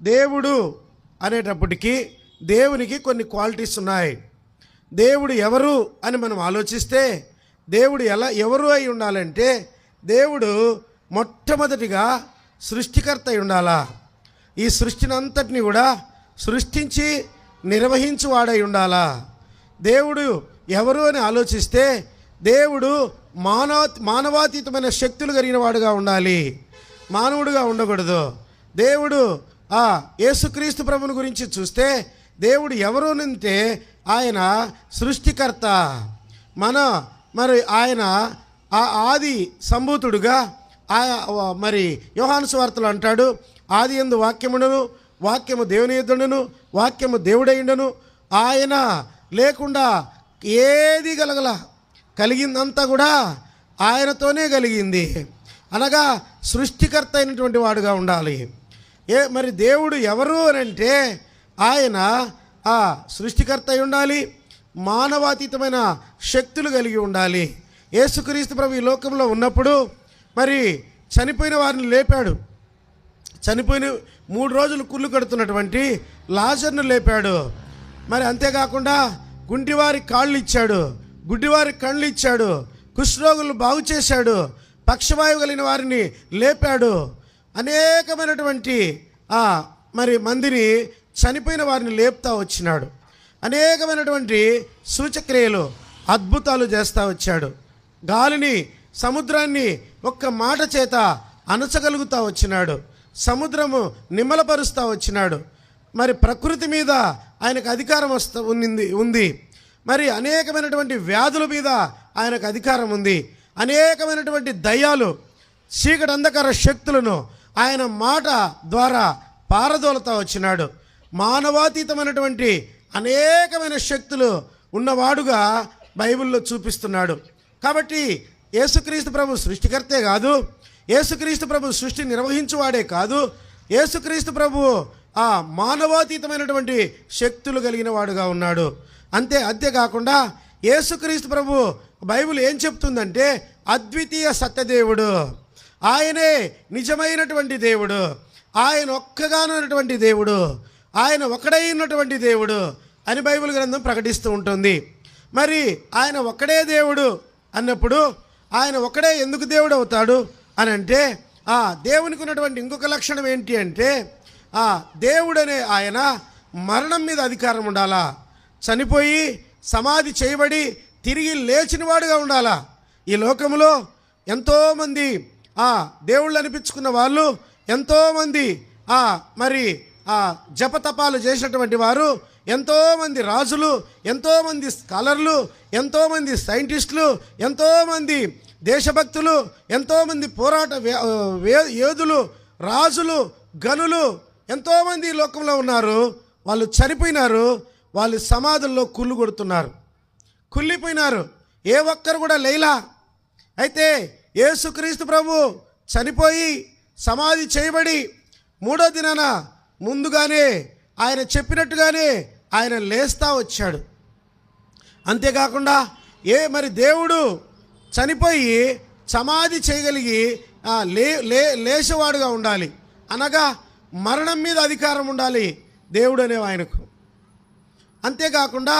దేవుడు అనేటప్పటికీ దేవునికి కొన్ని క్వాలిటీస్ ఉన్నాయి. దేవుడు ఎవరు అని మనం ఆలోచిస్తే దేవుడు ఎవరు అయి ఉండాలంటే దేవుడు మొట్టమొదటిగా సృష్టికర్త అయి ఉండాలా. ఈ సృష్టిని అంతటిని కూడా సృష్టించి నిర్వహించువాడై ఉండాలా. దేవుడు ఎవరు అని ఆలోచిస్తే దేవుడు మానవాతీతమైన శక్తులు కలిగిన వాడుగా ఉండాలి, మానవుడుగా ఉండకూడదు. దేవుడు యేసుక్రీస్తు ప్రభుని గురించి చూస్తే దేవుడు ఎవరు అంటే ఆయన సృష్టికర్త. మరి ఆయన ఆది సంభూతుడుగా మరి యోహాను సువార్తలో అంటాడు, ఆది యందు వాక్యముండును, వాక్యము దేవుని యొద్దనును, వాక్యము దేవుడైండును, ఆయన లేకుండా ఏది కలిగిందంతా కూడా ఆయనతోనే కలిగింది. అనగా సృష్టికర్త అయినటువంటి వాడుగా ఉండాలి. మరి దేవుడు ఎవరు అని అంటే ఆయన సృష్టికర్త అయి ఉండాలి, మానవాతీతమైన శక్తులు కలిగి ఉండాలి. యేసుక్రీస్తు ప్రభు ఈ లోకంలో ఉన్నప్పుడు మరి చనిపోయిన వారిని లేపాడు. చనిపోయిన 3 రోజులు కుళ్ళు కడుతున్నటువంటి లాజర్ను లేపాడు. మరి అంతేకాకుండా గుంటివారి కాళ్ళు ఇచ్చాడు, గుడ్డివారి కళ్ళు ఇచ్చాడు, కుష్ఠరోగులు బాగు చేశాడు, పక్షవాయువు కలిగిన వారిని లేపాడు. అనేకమైనటువంటి మరి మందిని చనిపోయిన వారిని లేపుతా వచ్చినాడు. అనేకమైనటువంటి సూచక్రియలు అద్భుతాలు చేస్తూ వచ్చాడు. గాలిని సముద్రాన్ని ఒక్క మాట చేత అణచగలుగుతూ వచ్చినాడు. సముద్రము నిమ్మలపరుస్తూ వచ్చినాడు. మరి ప్రకృతి మీద ఆయనకు అధికారం ఉంది. మరి అనేకమైనటువంటి వ్యాధుల మీద ఆయనకు అధికారం ఉంది. అనేకమైనటువంటి దయ్యాలు, చీకటి అంధకార శక్తులను ఆయన మాట ద్వారా పారదోలుతా వచ్చినాడు. మానవాతీతమైనటువంటి అనేకమైన శక్తులు ఉన్నవాడుగా బైబిల్లో చూపిస్తున్నాడు. కాబట్టి యేసుక్రీస్తు ప్రభు సృష్టికర్తే కాదు, యేసుక్రీస్తు ప్రభు సృష్టి నిర్వహించువాడే కాదు, యేసుక్రీస్తు ప్రభు మానవాతీతమైనటువంటి శక్తులు కలిగిన వాడుగా ఉన్నాడు. అంతేకాకుండా యేసుక్రీస్తు ప్రభు బైబిల్ ఏం చెప్తుందంటే అద్వితీయ సత్యదేవుడు, ఆయనే నిజమైనటువంటి దేవుడు, ఆయన ఒక్కగానటువంటి దేవుడు, ఆయన ఒకడై ఉన్నటువంటి దేవుడు అని బైబిల్ గ్రంథం ప్రకటిస్తూ ఉంటుంది. మరి ఆయన ఒక్కడే దేవుడు అన్నప్పుడు ఆయన ఒకడే ఎందుకు దేవుడు అవుతాడు అని అంటే దేవునికి ఉన్నటువంటి ఇంకొక లక్షణం ఏంటి అంటే దేవుడనే ఆయన మరణం మీద అధికారం ఉండాలా, చనిపోయి సమాధి చేయబడి తిరిగి లేచినవాడుగా ఉండాలా. ఈ లోకంలో ఎంతోమంది దేవుళ్ళు అనిపించుకున్న వాళ్ళు, ఎంతోమంది మరి జపతపాలు చేసినటువంటి వారు, ఎంతోమంది రాజులు, ఎంతోమంది స్కాలర్లు, ఎంతోమంది సైంటిస్టులు, ఎంతోమంది దేశభక్తులు, ఎంతోమంది పోరాట యోధులు, రాజులు, గనులు ఎంతోమంది ఈ లోకంలో ఉన్నారు. వాళ్ళు చనిపోయినారు, వాళ్ళు సమాధుల్లో కుళ్ళు కొడుతున్నారు, కుళ్ళిపోయినారు, ఏ ఒక్కరు కూడా లేలా. అయితే యేసుక్రీస్తు ప్రభు చనిపోయి సమాధి చేయబడి 3వ దినాన ముందుగానే ఆయన చెప్పినట్టుగానే ఆయన లేస్తా వచ్చాడు. అంతేకాకుండా మరి దేవుడు చనిపోయి సమాధి చేయగలిగి లేచేవాడుగా ఉండాలి, అనగా మరణం మీద అధికారం ఉండాలి దేవుడు అనే ఆయనకు. అంతేకాకుండా